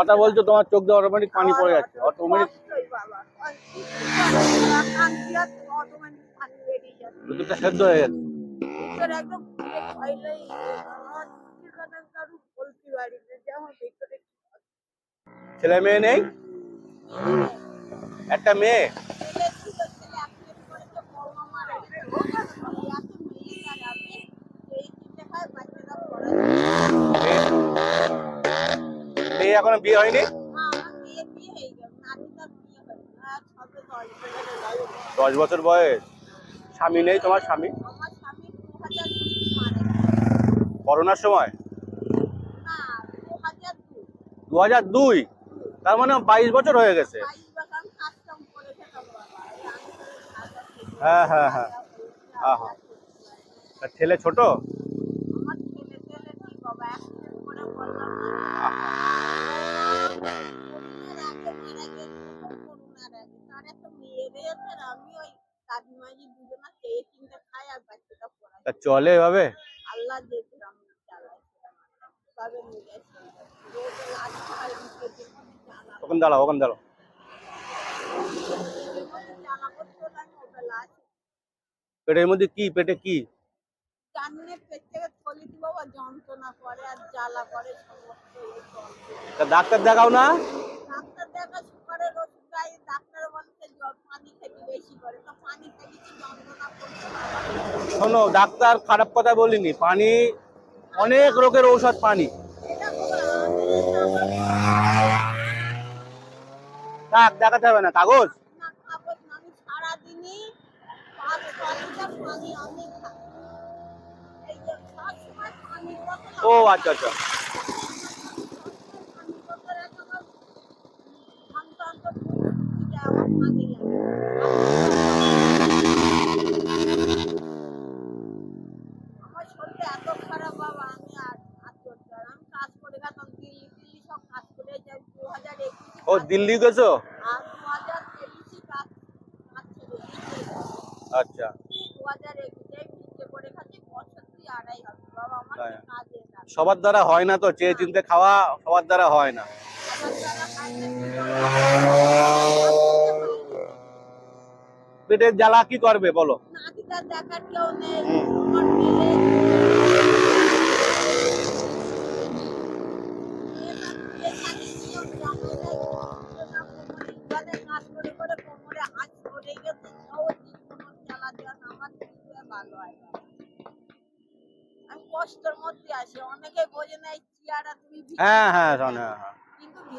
কথা বলছো তোমার চোখ দিয়ে অটোমেটিক পানি পড়ে যাচ্ছে, অটোমেটিক। ভিতরটা সেদ্ধ হয়ে গেছে। ছেলে মেয়ে নেই? একটা মেয়ে। মেয়ে এখনো বিয়ে হয়নি? 10 বছর বয়স। স্বামী নেই তোমার? স্বামী করোনার সময়? 2002? তার মানে 22 বছর হয়ে গেছে। হ্যাঁ হ্যাঁ হ্যাঁ হ্যাঁ হ্যাঁ। ছেলে ছোট? চলে এভাবে? ওখানে দাঁড়াও, ওখানে দাঁড়াও। পেটের মধ্যে কি? পেটে কি? ডাক্তার দেখাও না? শোনো, ডাক্তার খারাপ কথা বলিনি, পানি অনেক রোগের ঔষধ পানি। থাক, দেখাতে হবে না। কাগজ? ও আচ্ছা আচ্ছা। ও দিল্লি গেছো? আচ্ছা। সবার দ্বারা হয় না তো, চেয়ে চিনতে খাওয়া সবার দ্বারা হয় না। পেটের জ্বালা কি করবে বলো? হ্যাঁ হ্যাঁ হ্যাঁ,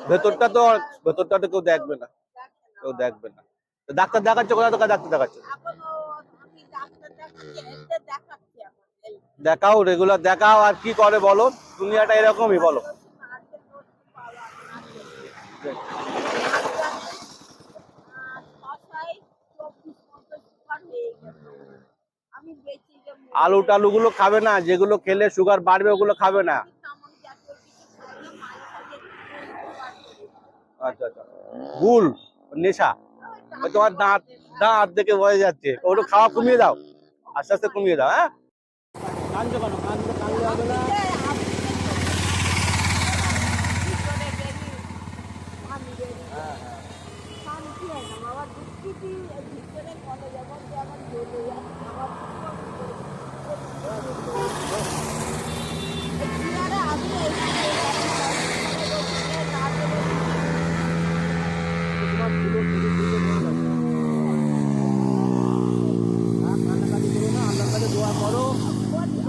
ভেতরটা তো কেউ দেখবে না, কেউ দেখবে না। ডাক্তার দেখাচ্ছ? কোথা থেকে ডাক্তার দেখাচ্ছ? দেখাও, রেগুলার দেখাও। আর কি করে বলো, দুনিয়াটা এরকমই বলো। আলু টালু গুলো খাবে না, যেগুলো খেলে সুগার বাড়বে ওগুলো খাবে না। আচ্ছা আচ্ছা। গুল নেশা, তোমার দাঁত দাঁত দেখে বোঝা যাচ্ছে। ওটা খাওয়া কমিয়ে দাও, আস্তে আস্তে কমিয়ে দাও। হ্যাঁ, কাঁদছো কেন? কানলে হবে না।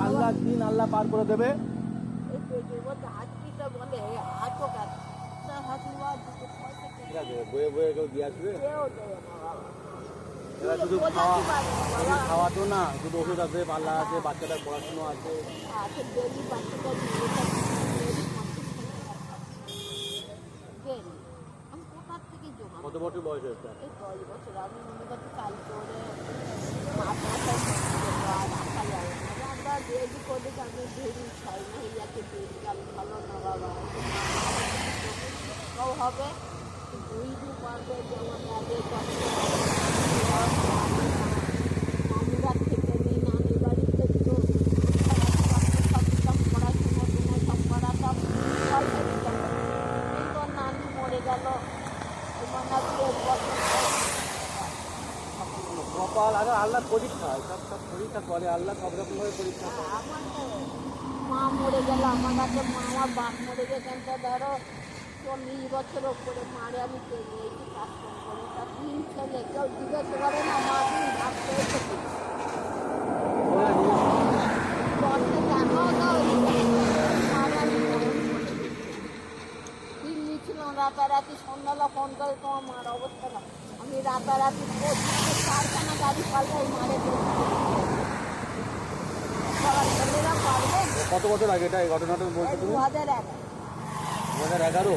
আল্লাহ দিন আল্লাহ পার করে দেবে। বয়ে বয়ে কেউ দিয়ে আসবে? শুধু খাওয়া তো না, শুধু ওষুধ আছে, পাল্লা আছে, বাচ্চাটার পড়াশুনো আছে। কত বছর বয়স হয়েছে? হবে কপাল আর আল্লাহ পরীক্ষা, সব সব পরীক্ষা করে আল্লাহ, সব রকম ভাবে পরীক্ষা করে। আমার তো মা মরে গেল, আমার কাছে আমার বাপ মরে গেছেন, তো ধরো 40 বছর ওপরে মারে আমি পেয়ে এই কাজ করে, তা 3 ছেলে, কেউ জিজ্ঞেস করে না মা তুমি ভাত খেয়েছো কি? বলতে দেখাও দাও মারে আমি দিল্লি ছিলাম রাতারাতি, সন্ধ্যাবেলা ফোন করে তোমার মার অবস্থা না, আমি রাতারাতি 4খানা গাড়ি পাল্টাই মারে ছেলেরা পারবে। কত বছর আগে এটা এই ঘটনাটা বলছো তুমি? 2011 2011?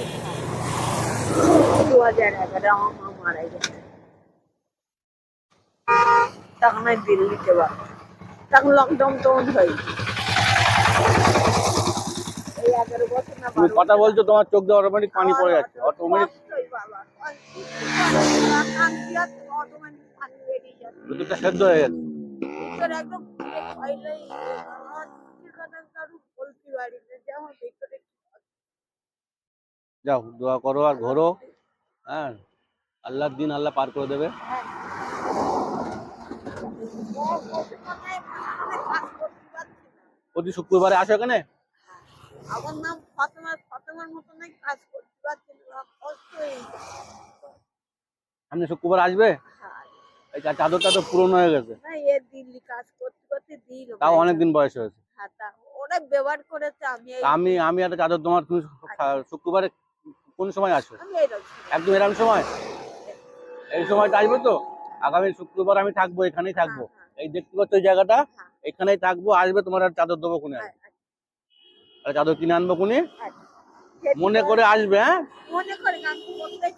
2011 আমার মা মারা গেছে, তখন আমি দিল্লিতে বাস, তখন লকডাউন তখন হয়েছে, এই 11 বছর না তুমি 12 কথা বছর। বলছো, তোমার চোখ দিয়ে অটোমেটিক পানি পড়ে যাচ্ছে, অটোমেটিক কষ্টই বাবা, অটোমেটিক পানি বেরিয়ে যাচ্ছে, ভিতরটা সেদ্ধ হয়ে গেছে। ভিতরে একদম পুড়ে খয়লাই আমার কথা কারো বলতে পারি না যে আমার ভিতরে যাও দোয়া করো আর ঘোরো, হ্যাঁ আল্লাহর দিন আল্লাহ পার করে দেবে। প্রতি শুক্রবারে আসো এখানে? আমার নাম ফাতেমা, ফাতেমার মতো নাই, কাজ করতে পারছি না, কষ্ট হয়ে সামনে শুক্রবার আসবে? এই চাদরটা তো পুরনো হয়ে গেছে, না, এ দিল্লি কাজ করতে করতে দিল, তাও অনেকদিন বয়স হয়েছে। হ্যাঁ তা ওরা ব্যবহার করেছে, আমি এই আমি আমি একটা চাদর তোমার, তুমি শুক্রবারে কোন সময় আসো? আমি এইরকম একদম এরকম সময়, এই সময়টা আসবে তো? আগামী শুক্রবার আমি থাকবো, এখানেই থাকবো, এই দেখতে পাচ্ছ এই জায়গাটা, এখানেই থাকবো, আসবে তোমার আর চাদর দেবো কোনে, আর চাদর কিনে আনবো কোনে, মনে করে আসবে। হ্যাঁ মনে করে আমি প্রত্যেক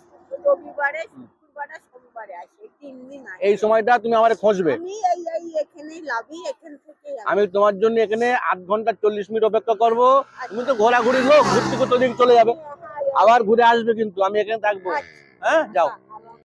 রবিবারে, শুক্রবারে, সোমবারে আসি, 3 দিন আসি। এই সময়টা তুমি আমার খোঁজবে, আমি এই এখানেই লাভি, এখান থেকে আমি তোমার জন্য এখানে 8 ঘন্টা 40 মিনিট অপেক্ষা করবো। তুমি তো ঘোরাঘুরি লোক, ঘুরতে ঘুরতে দিন চলে যাবে, আবার ঘুরে আসবে, কিন্তু আমি এখানে থাকবো। হ্যাঁ যাও।